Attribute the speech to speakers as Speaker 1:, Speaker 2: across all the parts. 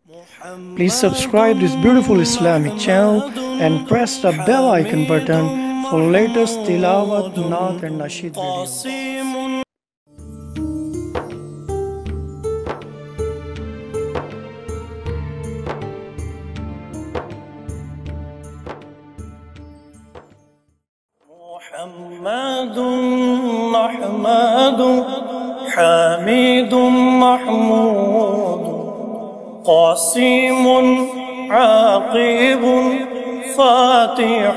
Speaker 1: Please subscribe this beautiful Islamic channel and press the bell icon button for latest tilawat, naat and nasheed videos.
Speaker 2: محمد محمد حميد محمود قاسم عاقب فاتح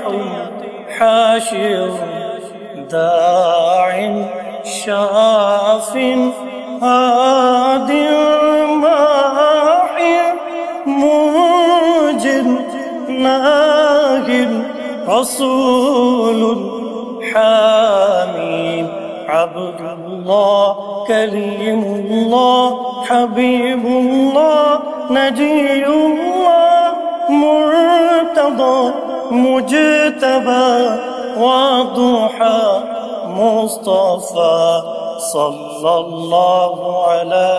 Speaker 2: حاشر داع شاف هاد ماحي منجد ناهٍ رسول حميد عبد الله كليم الله حبيب الله نجي الله مرتضى مجتبى وضحى مصطفى صلى الله على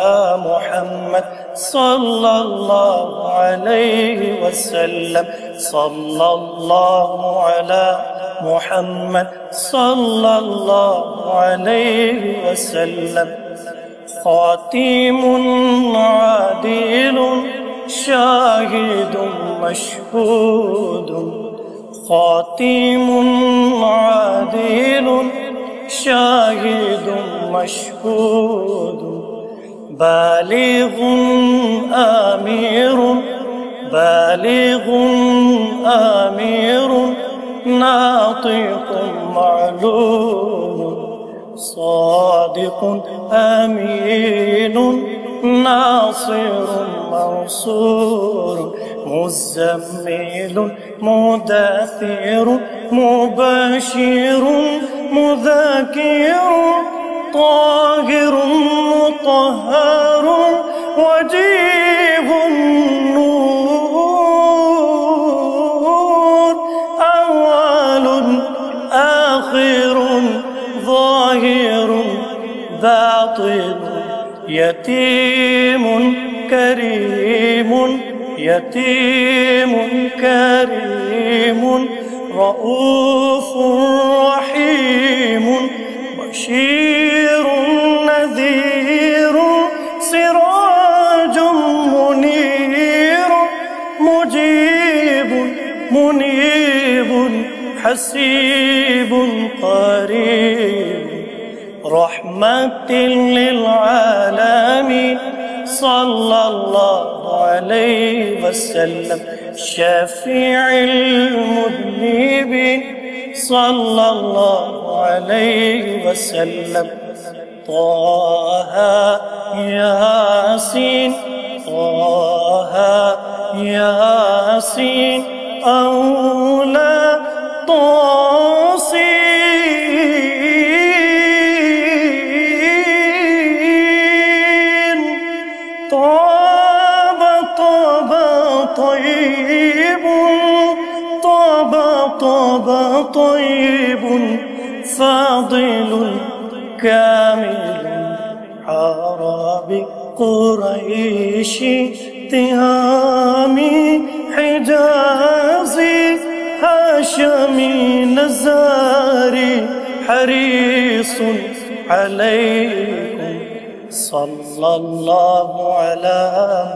Speaker 2: محمد صلى الله عليه وسلم صلى الله على محمد صلى الله عليه وسلم خاتم عادل شاهد مشهود خاتم عادل شاهد مشهود بالغ بالغ آمير ناطق معلوم صادق أمين ناصر منصور مزمل مدثر مبشر مذكر طاهر مطهر وجيه النور أول آخر ظاهر باطن يتيم كريم يتيم كريم رؤوف رحيم بشير نذير سراج منير مجيب منيب حسيب قريب رحمة للعالمين صلى الله عليه وسلم شفيع المذنبين صلى الله عليه وسلم طه ياسين طه ياسين أولى طاسين طاب طاب طيب طاب طاب طيب فاضل كامل عربي قريش تهامي حجازي هاشمي نزاري حريص عليكم صلى الله على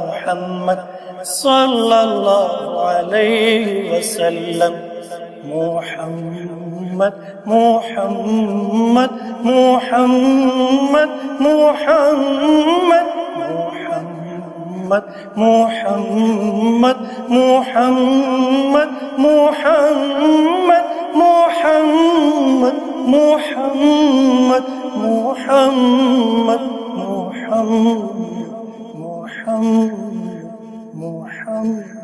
Speaker 2: محمد صلى الله عليه وسلم محمد محمد محمد محمد محمد محمد محمد محمد محمد محمد محمد محمد محمد محمد